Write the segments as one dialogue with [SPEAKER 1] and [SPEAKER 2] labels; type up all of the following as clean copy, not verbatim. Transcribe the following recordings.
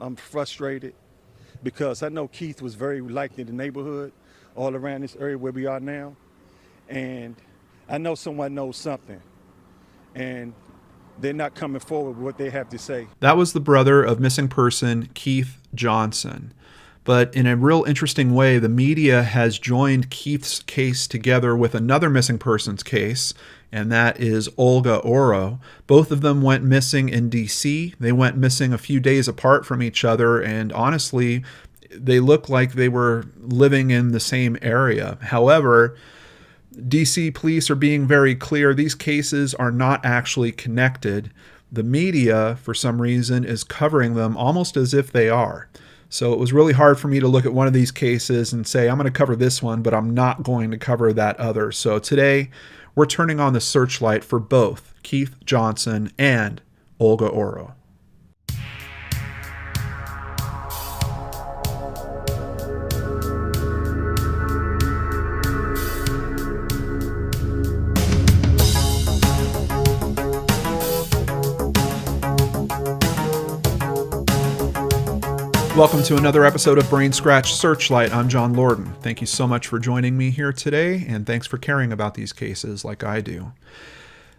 [SPEAKER 1] I'm frustrated because I know Keith was very liked in the neighborhood all around this area where we are now. And I know someone knows something. And they're not coming forward with what they have to say.
[SPEAKER 2] That was the brother of missing person Keith Johnson. But in a real interesting way, the media has joined Keith's case together with another missing persons case, and that is Olga Oro. Both of them went missing in D.C. They went missing a few days apart from each other, and honestly, they look like they were living in the same area. However, D.C. police are being very clear. These cases are not actually connected. The media, for some reason, is covering them almost as if they are. So it was really hard for me to look at one of these cases and say, I'm going to cover this one, but I'm not going to cover that other. So today, we're turning on the searchlight for both Keith Johnson and Olga Oro. Welcome to another episode of Brainscratch Searchlight. I'm John Lorden. Thank you so much for joining me here today, and thanks for caring about these cases like I do.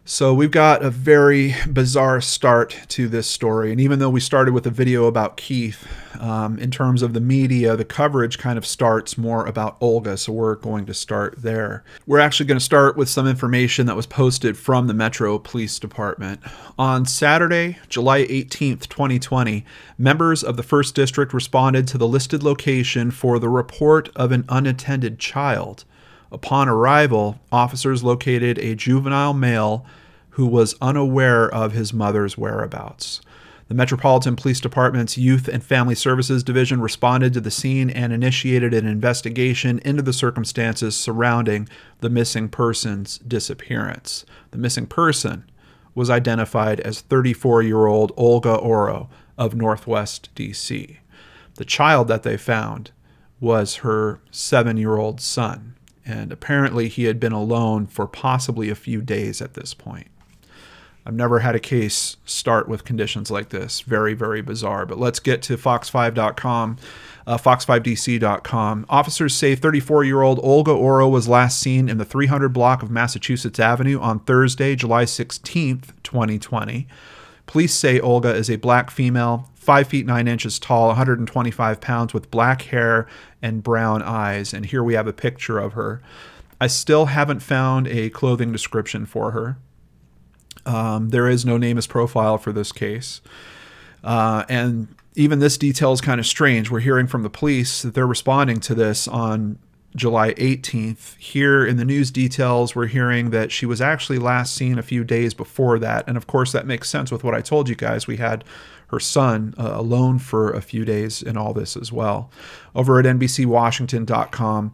[SPEAKER 2] So we've got a very bizarre start to this story, and even though we started with a video about Keith, in terms of the media, the coverage kind of starts more about Olga, so we're going to start there. We're actually going to start with some information that was posted from the Metro Police Department. On Saturday, July 18th, 2020, members of the 1st District responded to the listed location for the report of an unattended child. Upon arrival, officers located a juvenile male who was unaware of his mother's whereabouts. The Metropolitan Police Department's Youth and Family Services Division responded to the scene and initiated an investigation into the circumstances surrounding the missing person's disappearance. The missing person was identified as 34-year-old Olga Oro of Northwest D.C. The child that they found was her 7-year-old son, and apparently he had been alone for possibly a few days at this point. I've never had a case start with conditions like this. Very, very bizarre. But let's get to fox5.com, fox5dc.com. Officers say 34-year-old Olga Oro was last seen in the 300 block of Massachusetts Avenue on Thursday, July 16th, 2020. Police say Olga is a black female, 5 feet 9 inches tall, 125 pounds, with black hair and brown eyes. And here we have a picture of her. I still haven't found a clothing description for her. There is no name as profile for this case. And even this detail is kind of strange. We're hearing from the police that they're responding to this on July 18th. Here in the news details, we're hearing that she was actually last seen a few days before that. And of course, that makes sense with what I told you guys. We had her son alone for a few days in all this as well. Over at NBCWashington.com,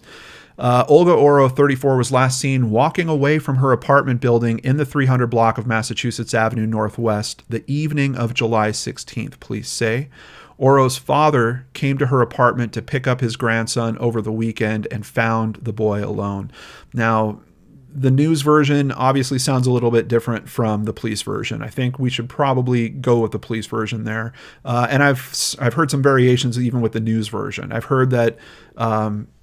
[SPEAKER 2] Olga Oro, 34, was last seen walking away from her apartment building in the 300 block of Massachusetts Avenue Northwest the evening of July 16th, police say. Oro's father came to her apartment to pick up his grandson over the weekend and found the boy alone. Now, the news version obviously sounds a little bit different from the police version. I think we should probably go with the police version there. And I've heard some variations even with the news version. I've heard that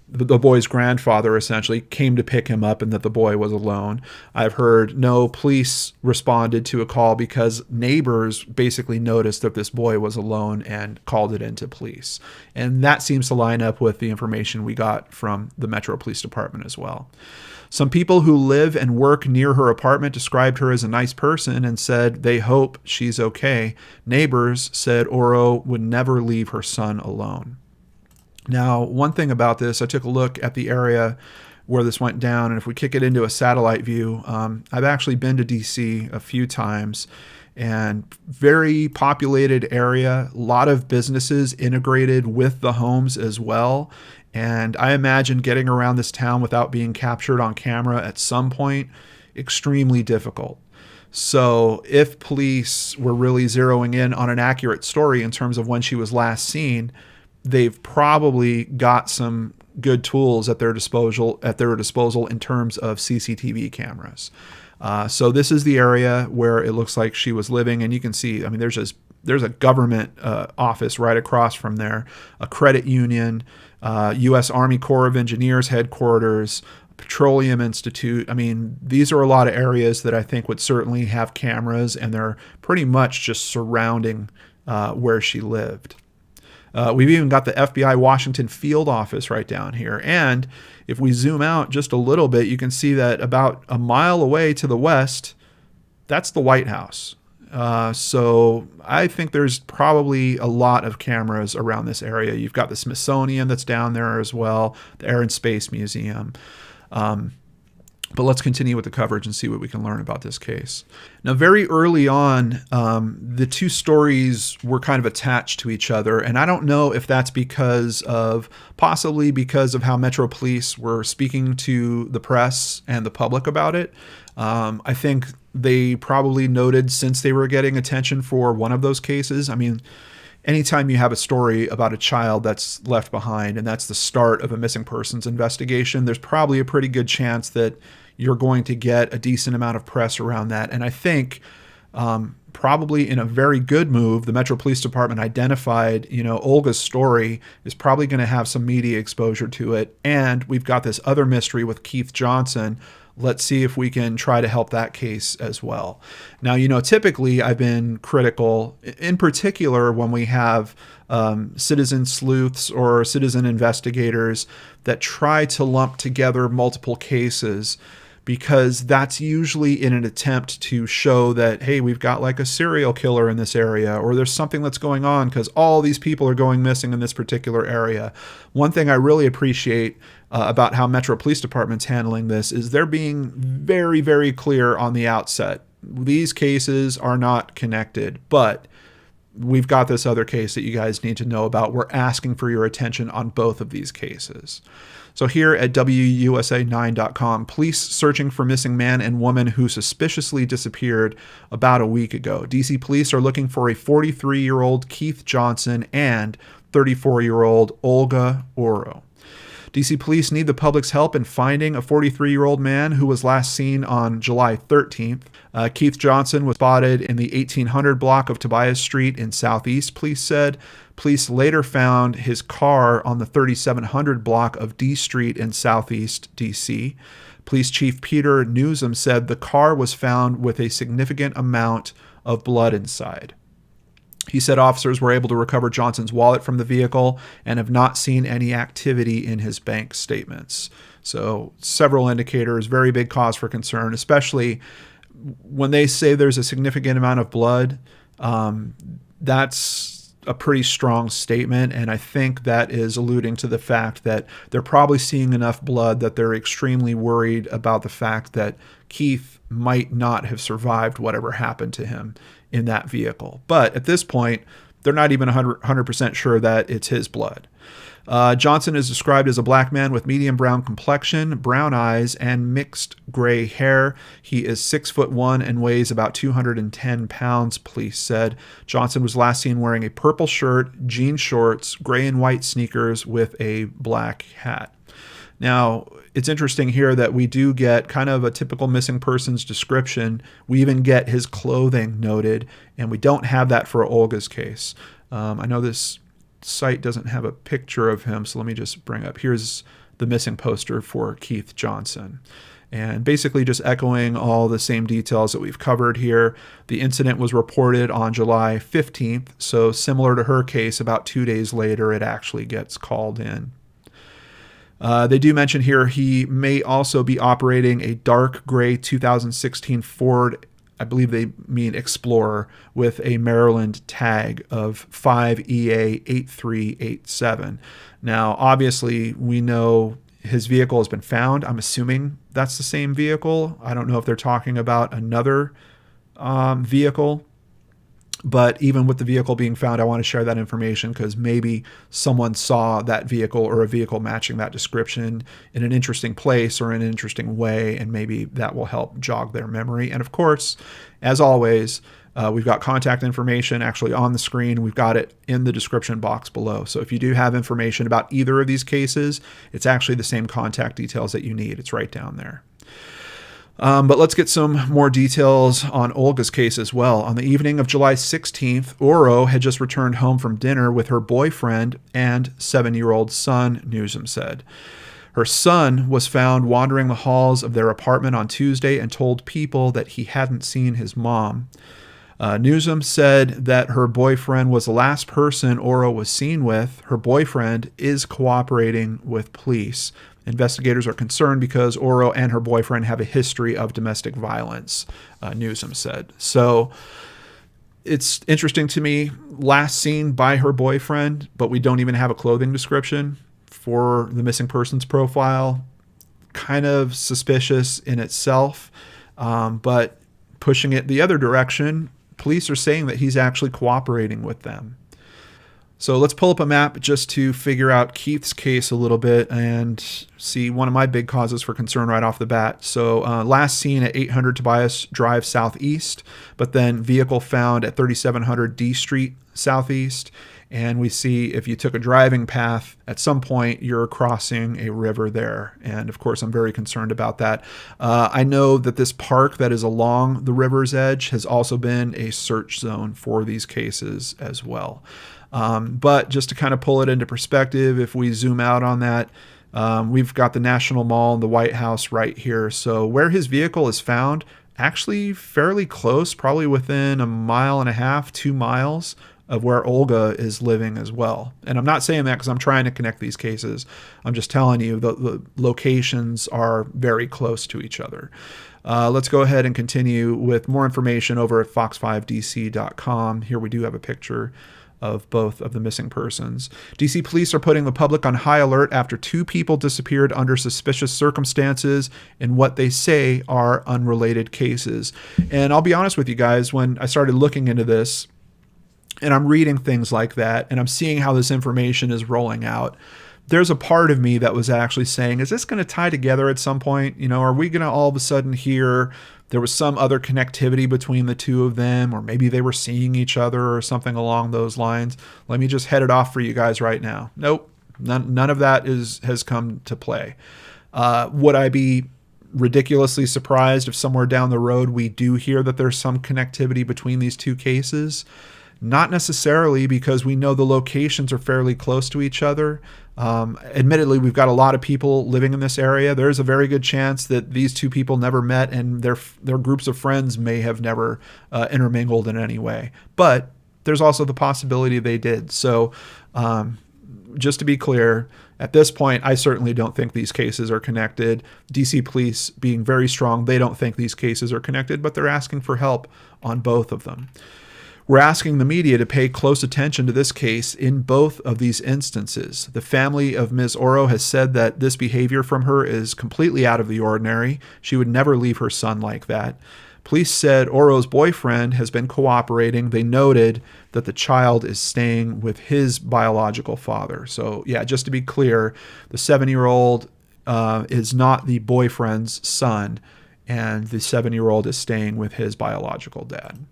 [SPEAKER 2] the boy's grandfather essentially came to pick him up and that the boy was alone. I've heard no, police responded to a call because neighbors basically noticed that this boy was alone and called it into police. And that seems to line up with the information we got from the Metro Police Department as well. Some people who live and work near her apartment described her as a nice person and said they hope she's okay. Neighbors said Oro would never leave her son alone. Now, one thing about this, I took a look at the area where this went down, and if we kick it into a satellite view, I've actually been to D.C. a few times, and very populated area, a lot of businesses integrated with the homes as well, and I imagine getting around this town without being captured on camera at some point, extremely difficult. So if police were really zeroing in on an accurate story in terms of when she was last seen, they've probably got some good tools at their disposal in terms of CCTV cameras. So this is the area where it looks like she was living, and you can see, I mean, there's just there's a government office right across from there, a credit union, U.S. Army Corps of Engineers headquarters, Petroleum Institute. I mean, these are a lot of areas that I think would certainly have cameras, and they're pretty much just surrounding where she lived. We've even got the FBI Washington field office right down here. And if we zoom out just a little bit, you can see that about a mile away to the west, that's the White House. So I think there's probably a lot of cameras around this area. You've got the Smithsonian that's down there as well, the Air and Space Museum. But let's continue with the coverage and see what we can learn about this case. Now, very early on, the two stories were kind of attached to each other. And I don't know if that's possibly because of how Metro Police were speaking to the press and the public about it. I think they probably noted, since they were getting attention for one of those cases. I mean, anytime you have a story about a child that's left behind and that's the start of a missing persons investigation, there's probably a pretty good chance that you're going to get a decent amount of press around that. And I think probably in a very good move, the Metro Police Department identified, Olga's story is probably going to have some media exposure to it. And we've got this other mystery with Keith Johnson. Let's see if we can try to help that case as well. Now, typically I've been critical, in particular when we have citizen sleuths or citizen investigators that try to lump together multiple cases, because that's usually in an attempt to show that, hey, we've got like a serial killer in this area, or there's something that's going on because all these people are going missing in this particular area. One thing I really appreciate about how Metro Police Department's handling this is they're being very, very clear on the outset. These cases are not connected, but we've got this other case that you guys need to know about. We're asking for your attention on both of these cases. So here at WUSA9.com, police searching for missing man and woman who suspiciously disappeared about a week ago. DC police are looking for a 43-year-old Keith Johnson and 34-year-old Olga Oro. DC police need the public's help in finding a 43-year-old man who was last seen on July 13th. Keith Johnson was spotted in the 1800 block of Tobias Street in Southeast, police said. Police later found his car on the 3700 block of D Street in Southeast DC. Police Chief Peter Newsom said the car was found with a significant amount of blood inside. He said officers were able to recover Johnson's wallet from the vehicle and have not seen any activity in his bank statements. So several indicators, very big cause for concern, especially when they say there's a significant amount of blood. That's a pretty strong statement, and I think that is alluding to the fact that they're probably seeing enough blood that they're extremely worried about the fact that Keith might not have survived whatever happened to him in that vehicle. But at this point, they're not even 100% sure that it's his blood. Johnson is described as a black man with medium brown complexion, brown eyes, and mixed gray hair. He is 6'1" and weighs about 210 pounds, police said. Johnson was last seen wearing a purple shirt, jean shorts, gray and white sneakers with a black hat. Now, it's interesting here that we do get kind of a typical missing persons description. We even get his clothing noted, and we don't have that for Olga's case. I know this site doesn't have a picture of him, so let me just bring up, here's the missing poster for Keith Johnson. And basically just echoing all the same details that we've covered here. The incident was reported on July 15th, so similar to her case, about 2 days later it actually gets called in. They do mention here he may also be operating a dark gray 2016 Ford, I believe they mean Explorer, with a Maryland tag of 5EA8387. Now, obviously, we know his vehicle has been found. I'm assuming that's the same vehicle. I don't know if they're talking about another vehicle. But even with the vehicle being found, I want to share that information because maybe someone saw that vehicle or a vehicle matching that description in an interesting place or in an interesting way, and maybe that will help jog their memory. And of course, as always, we've got contact information actually on the screen. We've got it in the description box below. So if you do have information about either of these cases, it's actually the same contact details that you need. It's right down there. But let's get some more details on Olga's case as well. On the evening of July 16th, Ooro had just returned home from dinner with her boyfriend and 7-year-old son, Newsom said. Her son was found wandering the halls of their apartment on Tuesday and told people that he hadn't seen his mom. Newsom said that her boyfriend was the last person Ooro was seen with. Her boyfriend is cooperating with police. Investigators are concerned because Ooro and her boyfriend have a history of domestic violence, Newsom said. So it's interesting to me, last seen by her boyfriend, but we don't even have a clothing description for the missing persons profile. Kind of suspicious in itself, but pushing it the other direction, police are saying that he's actually cooperating with them. So let's pull up a map just to figure out Keith's case a little bit and see one of my big causes for concern right off the bat. So last seen at 800 Tobias Drive Southeast, but then vehicle found at 3700 D Street Southeast. And we see if you took a driving path, at some point you're crossing a river there. And of course, I'm very concerned about that. I know that this park that is along the river's edge has also been a search zone for these cases as well. But just to kind of pull it into perspective, if we zoom out on that, we've got the National Mall and the White House right here. So where his vehicle is found, actually fairly close, probably within 1.5 miles, 2 miles of where Olga is living as well. And I'm not saying that because I'm trying to connect these cases. I'm just telling you the locations are very close to each other. Let's go ahead and continue with more information over at fox5dc.com. Here we do have a picture of both of the missing persons. DC police are putting the public on high alert after 2 people disappeared under suspicious circumstances in what they say are unrelated cases. And I'll be honest with you guys, when I started looking into this, and I'm reading things like that, and I'm seeing how this information is rolling out, there's a part of me that was actually saying, is this going to tie together at some point? You know, are we going to all of a sudden hear there was some other connectivity between the two of them, or maybe they were seeing each other or something along those lines? Let me just head it off for you guys right now. Nope, none of that has come to play. Would I be ridiculously surprised if somewhere down the road we do hear that there's some connectivity between these two cases? Not necessarily, because we know the locations are fairly close to each other. Admittedly, we've got a lot of people living in this area. There's a very good chance that these two people never met, and their groups of friends may have never intermingled in any way. But there's also the possibility they did. So just to be clear, at this point, I certainly don't think these cases are connected. DC police being very strong, they don't think these cases are connected, but they're asking for help on both of them. We're asking the media to pay close attention to this case in both of these instances. The family of Ms. Ooro has said that this behavior from her is completely out of the ordinary. She would never leave her son like that. Police said Ooro's boyfriend has been cooperating. They noted that the child is staying with his biological father. So, yeah, just to be clear, the 7-year-old is not the boyfriend's son, and the 7-year-old is staying with his biological dad.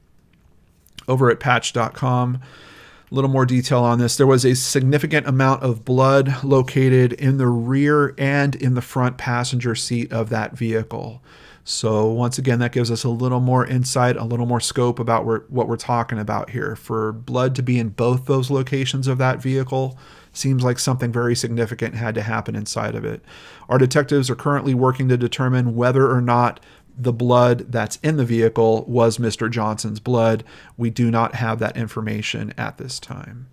[SPEAKER 2] Over at patch.com, a little more detail on this. There was a significant amount of blood located in the rear and in the front passenger seat of that vehicle. So once again, that gives us a little more insight, a little more scope about what we're talking about here. For blood to be in both those locations of that vehicle seems like something very significant had to happen inside of it. Our detectives are currently working to determine whether or not the blood that's in the vehicle was Mr. Johnson's blood. We do not have that information at this time.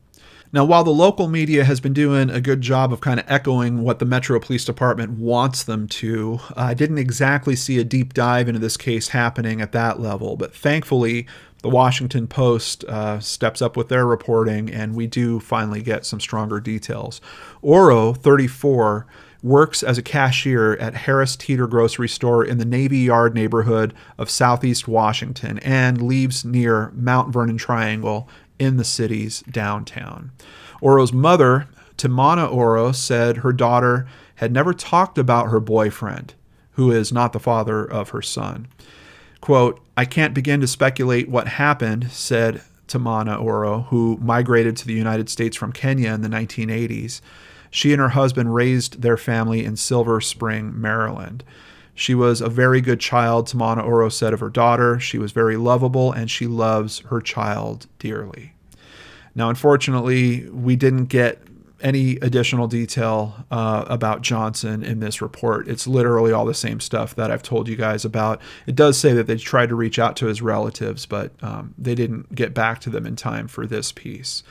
[SPEAKER 2] Now, while the local media has been doing a good job of kind of echoing what the Metro Police Department wants them to, I didn't exactly see a deep dive into this case happening at that level. But thankfully, the Washington Post steps up with their reporting, and we do finally get some stronger details. Ooro, 34, works as a cashier at Harris Teeter grocery store in the Navy Yard neighborhood of Southeast Washington and lives near Mount Vernon Triangle in the city's downtown. Ooro's mother, Timana Ooro, said her daughter had never talked about her boyfriend, who is not the father of her son. Quote, "I can't begin to speculate what happened," said Timana Ooro, who migrated to the United States from Kenya in the 1980s. She and her husband raised their family in Silver Spring, Maryland. She was a very good child, Tamana Oro said of her daughter. She was very lovable, and she loves her child dearly. Now, unfortunately, we didn't get any additional detail about Johnson in this report. It's literally all the same stuff that I've told you guys about. It does say that they tried to reach out to his relatives, but they didn't get back to them in time for this piece.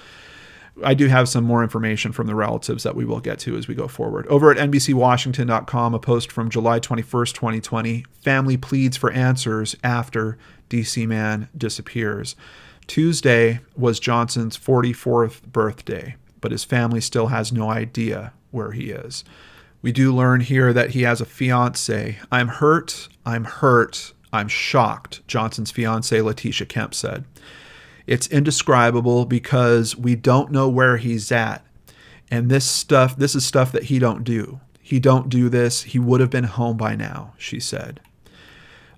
[SPEAKER 2] I do have some more information from the relatives that we will get to as we go forward. Over at NBCWashington.com, a post from July 21st, 2020, family pleads for answers after DC man disappears. Tuesday was Johnson's 44th birthday, but his family still has no idea where he is. We do learn here that he has a fiance. I'm hurt, I'm shocked, Johnson's fiance Letitia Kemp said. It's indescribable because we don't know where he's at. And this is stuff that he don't do. He don't do this. He would have been home by now, she said.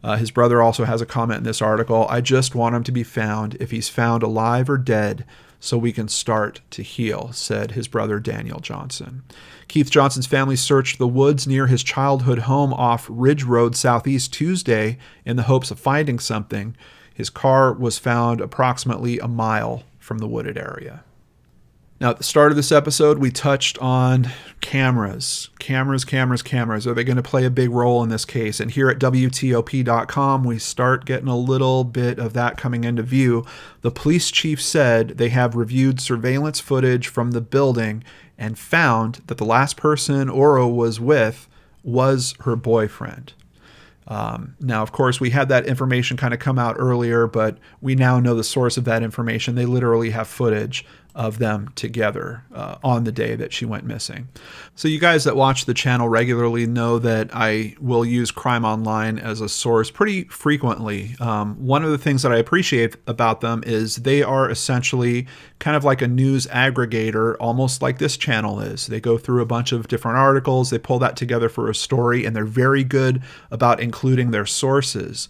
[SPEAKER 2] His brother also has a comment in this article. I just want him to be found, if he's found alive or dead, so we can start to heal, said his brother Daniel Johnson. Keith Johnson's family searched the woods near his childhood home off Ridge Road Southeast Tuesday in the hopes of finding something. His car was found approximately a mile from the wooded area. Now, at the start of this episode, we touched on cameras. Cameras. Are they going to play a big role in this case? And here at WTOP.com, we start getting a little bit of that coming into view. The police chief said they have reviewed surveillance footage from the building and found that the last person Ooro was with was her boyfriend. Now, of course, we had that information kind of come out earlier, but we now know the source of that information. They literally have footage of them together on the day that she went missing. So you guys that watch the channel regularly know that I will use Crime Online as a source pretty frequently. One of the things that I appreciate about them is they are essentially kind of like a news aggregator, almost like this channel is. They go through a bunch of different articles, they pull that together for a story, and they're very good about including their sources.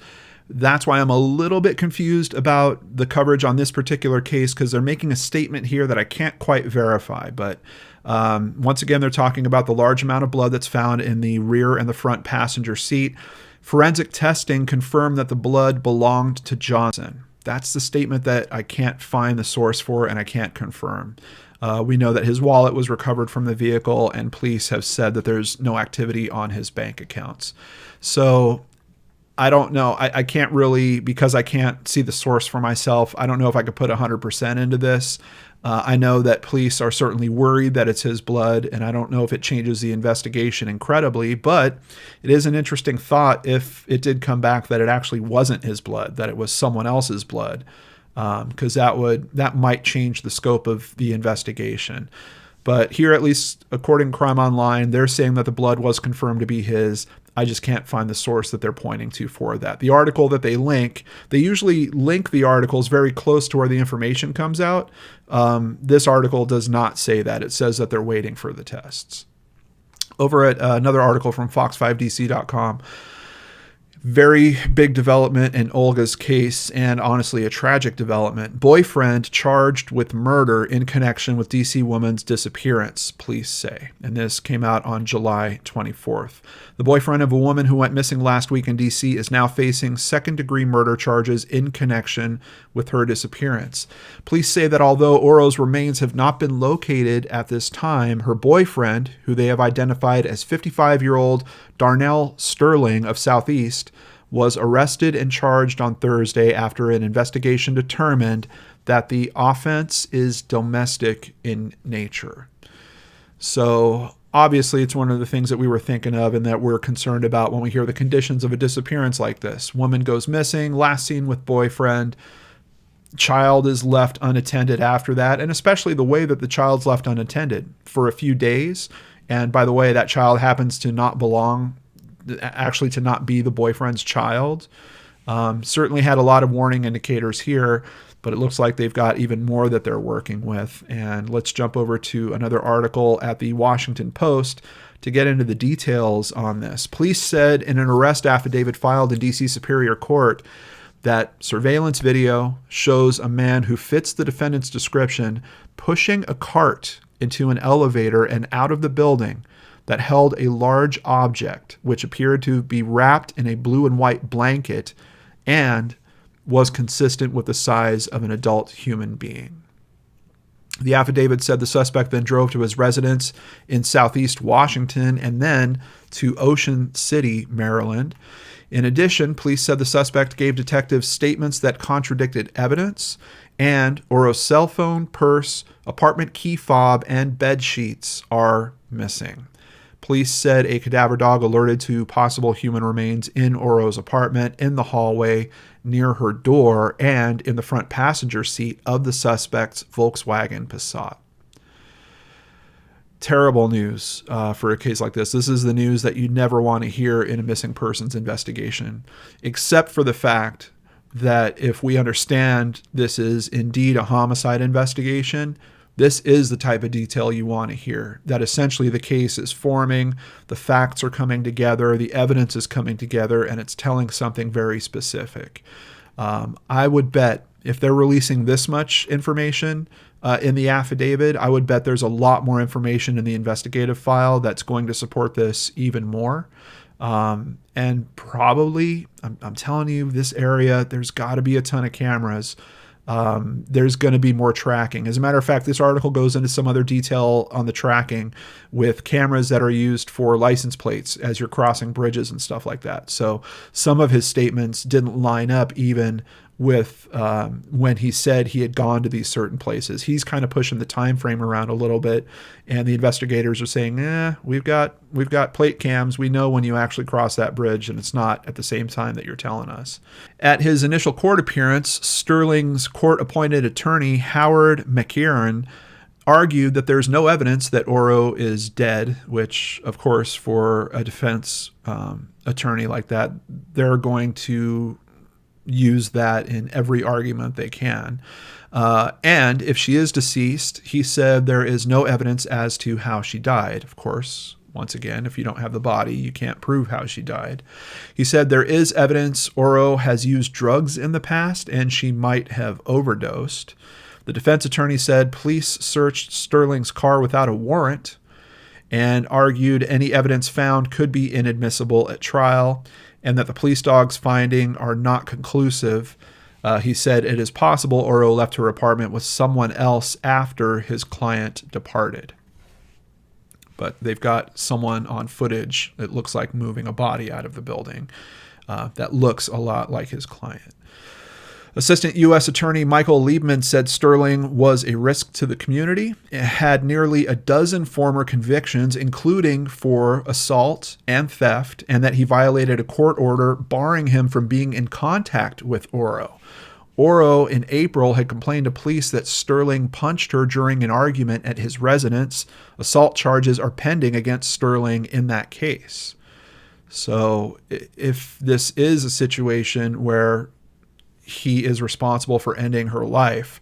[SPEAKER 2] That's why I'm a little bit confused about the coverage on this particular case, because they're making a statement here that I can't quite verify. But once again, they're talking about the large amount of blood that's found in the rear and the front passenger seat. Forensic testing confirmed that the blood belonged to Johnson. That's the statement that I can't find the source for and I can't confirm. We know that his wallet was recovered from the vehicle, and police have said that there's no activity on his bank accounts. So I don't know. I can't really, because I can't see the source for myself, I don't know if I could put 100% into this. I know that police are certainly worried that it's his blood, and I don't know if it changes the investigation incredibly, but it is an interesting thought if it did come back that it actually wasn't his blood, that it was someone else's blood, because that might change the scope of the investigation. But here, at least according to Crime Online, they're saying that the blood was confirmed to be his. I just can't find the source that they're pointing to for that. The article that they link, they usually link the articles very close to where the information comes out. This article does not say that. It says that they're waiting for the tests. Over at another article from Fox5DC.com, very big development in Olga's case, and honestly a tragic development. Boyfriend charged with murder in connection with DC woman's disappearance, police say. And this came out on July 24th. The boyfriend of a woman who went missing last week in DC is now facing second-degree murder charges in connection with her disappearance. Police say that although Ooro's remains have not been located at this time, her boyfriend, who they have identified as 55-year-old Darnell Sterling of Southeast, was arrested and charged on Thursday after an investigation determined that the offense is domestic in nature. So obviously it's one of the things that we were thinking of and that we're concerned about when we hear the conditions of a disappearance like this. Woman goes missing, last seen with boyfriend, child is left unattended after that, and especially the way that the child's left unattended for a few days. And by the way, that child happens to not belong, actually to not be the boyfriend's child. Certainly had a lot of warning indicators here, but it looks like they've got even more that they're working with. And let's jump over to another article at the Washington Post to get into the details on this. Police said in an arrest affidavit filed in DC Superior Court that surveillance video shows a man who fits the defendant's description pushing a cart into an elevator and out of the building that held a large object which appeared to be wrapped in a blue and white blanket and was consistent with the size of an adult human being. The affidavit said the suspect then drove to his residence in Southeast Washington and then to Ocean City, Maryland. In addition, police said the suspect gave detectives statements that contradicted evidence, and Ooro's cell phone, purse, apartment key fob, and bed sheets are missing. Police said a cadaver dog alerted to possible human remains in Ooro's apartment, in the hallway, near her door, and in the front passenger seat of the suspect's Volkswagen Passat. Terrible news for a case like this. This is the news that you never want to hear in a missing persons investigation, except for the fact that if we understand this is indeed a homicide investigation, this is the type of detail you want to hear, that essentially the case is forming, the facts are coming together, the evidence is coming together, and it's telling something very specific. I would bet if they're releasing this much information in the affidavit, I would bet there's a lot more information in the investigative file that's going to support this even more. And probably, I'm telling you, this area, there's got to be a ton of cameras. There's going to be more tracking. As a matter of fact, this article goes into some other detail on the tracking with cameras that are used for license plates as you're crossing bridges and stuff like that. So some of his statements didn't line up even with when he said he had gone to these certain places. He's kind of pushing the time frame around a little bit, and the investigators are saying, we've got plate cams. We know when you actually cross that bridge, and it's not at the same time that you're telling us. At his initial court appearance, Sterling's court-appointed attorney, Howard McCarran, argued that there's no evidence that Ooro is dead, which, of course, for a defense attorney like that, they're going to use that in every argument they can. And if she is deceased, he said there is no evidence as to how she died. Of course, once again, if you don't have the body, you can't prove how she died. He said there is evidence Ooro has used drugs in the past and she might have overdosed. The defense attorney said police searched Sterling's car without a warrant and argued any evidence found could be inadmissible at trial, and that the police dog's findings are not conclusive. He said it is possible Ooro left her apartment with someone else after his client departed. But they've got someone on footage that looks like moving a body out of the building that looks a lot like his client. Assistant U.S. Attorney Michael Liebman said Sterling was a risk to the community, had nearly a dozen former convictions, including for assault and theft, and that he violated a court order barring him from being in contact with Ooro. Ooro, in April, had complained to police that Sterling punched her during an argument at his residence. Assault charges are pending against Sterling in that case. So if this is a situation where he is responsible for ending her life,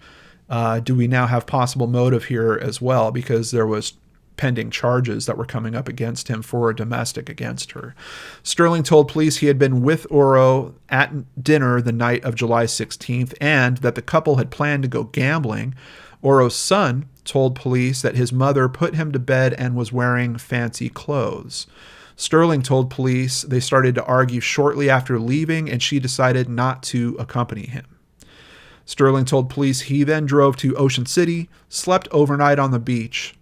[SPEAKER 2] do we now have possible motive here as well? Because there was pending charges that were coming up against him for a domestic against her. Sterling told police he had been with Ooro at dinner the night of July 16th and that the couple had planned to go gambling. Ooro's son told police that his mother put him to bed and was wearing fancy clothes. Sterling told police they started to argue shortly after leaving, and she decided not to accompany him. Sterling told police he then drove to Ocean City, slept overnight on the beach,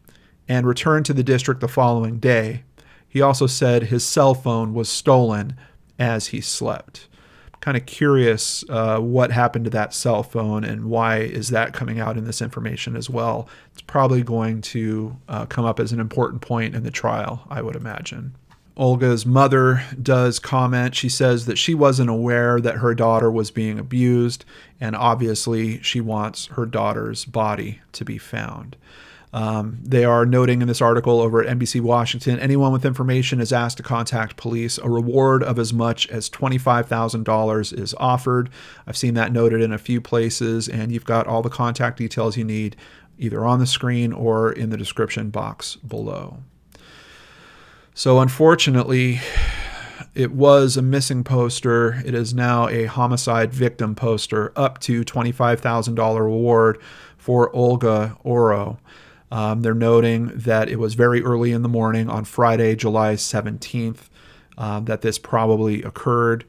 [SPEAKER 2] and returned to the district the following day. He also said his cell phone was stolen as he slept. I'm kind of curious what happened to that cell phone and why is that coming out in this information as well. It's probably going to come up as an important point in the trial, I would imagine. Olga's mother does comment. She says that she wasn't aware that her daughter was being abused, and obviously she wants her daughter's body to be found. They are noting in this article over at NBC Washington, anyone with information is asked to contact police. A reward of as much as $25,000 is offered. I've seen that noted in a few places, and you've got all the contact details you need either on the screen or in the description box below. So unfortunately, it was a missing poster. It is now a homicide victim poster, up to $25,000 reward for Olga Oro. They're noting that it was very early in the morning on Friday, July 17th, that this probably occurred.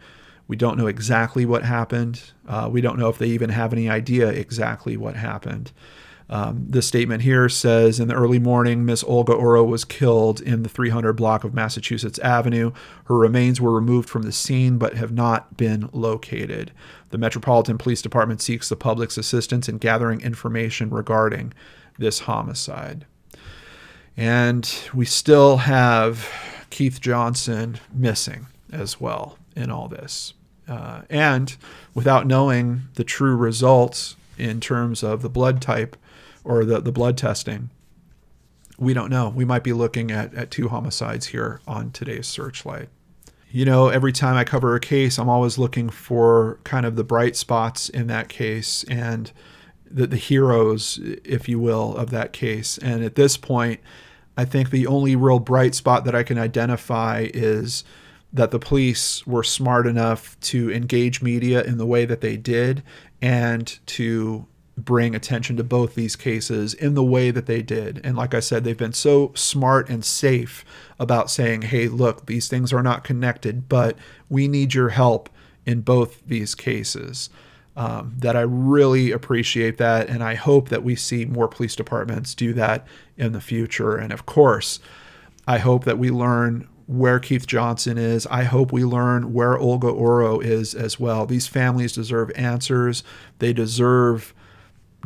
[SPEAKER 2] We don't know exactly what happened. We don't know if they even have any idea exactly what happened. The statement here says, in the early morning, Miss Olga Oro was killed in the 300 block of Massachusetts Avenue. Her remains were removed from the scene but have not been located. The Metropolitan Police Department seeks the public's assistance in gathering information regarding this homicide. And we still have Keith Johnson missing as well in all this. And without knowing the true results in terms of the blood type or the blood testing, we don't know. We might be looking at 2 homicides here on today's Searchlight. You know, every time I cover a case, I'm always looking for kind of the bright spots in that case and the heroes, if you will, of that case. And at this point, I think the only real bright spot that I can identify is that the police were smart enough to engage media in the way that they did and to bring attention to both these cases in the way that they did. And like I said, they've been so smart and safe about saying, hey, look, these things are not connected, but we need your help in both these cases. That I really appreciate that. And I hope that we see more police departments do that in the future. And of course, I hope that we learn where Keith Johnson is. I hope we learn where Olga Oro is as well. These families deserve answers. They deserve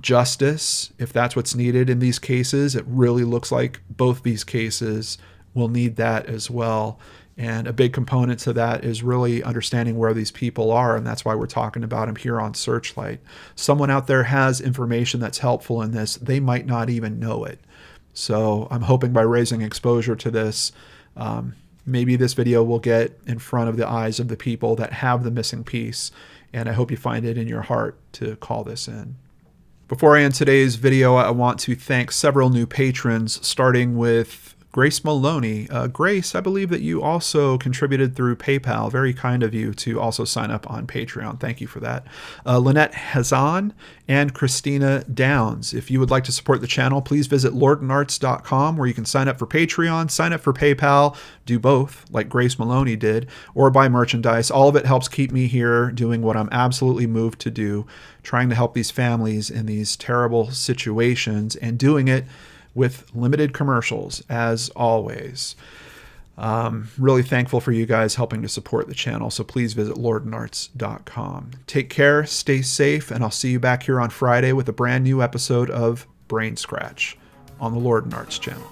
[SPEAKER 2] justice if that's what's needed in these cases. It really looks like both these cases will need that as well. And a big component to that is really understanding where these people are. And that's why we're talking about them here on Searchlight. Someone out there has information that's helpful in this. They might not even know it. So I'm hoping by raising exposure to this, maybe this video will get in front of the eyes of the people that have the missing piece. And I hope you find it in your heart to call this in. Before I end today's video, I want to thank several new patrons, starting with Grace Maloney. Grace, I believe that you also contributed through PayPal. Very kind of you to also sign up on Patreon. Thank you for that. Lynette Hazan and Christina Downs. If you would like to support the channel, please visit lordonarts.com where you can sign up for Patreon, sign up for PayPal, do both like Grace Maloney did, or buy merchandise. All of it helps keep me here doing what I'm absolutely moved to do, trying to help these families in these terrible situations and doing it with limited commercials, as always. Really thankful for you guys helping to support the channel, so please visit lordonarts.com. Take care, stay safe, and I'll see you back here on Friday with a brand new episode of Brainscratch on the Lord and Arts channel.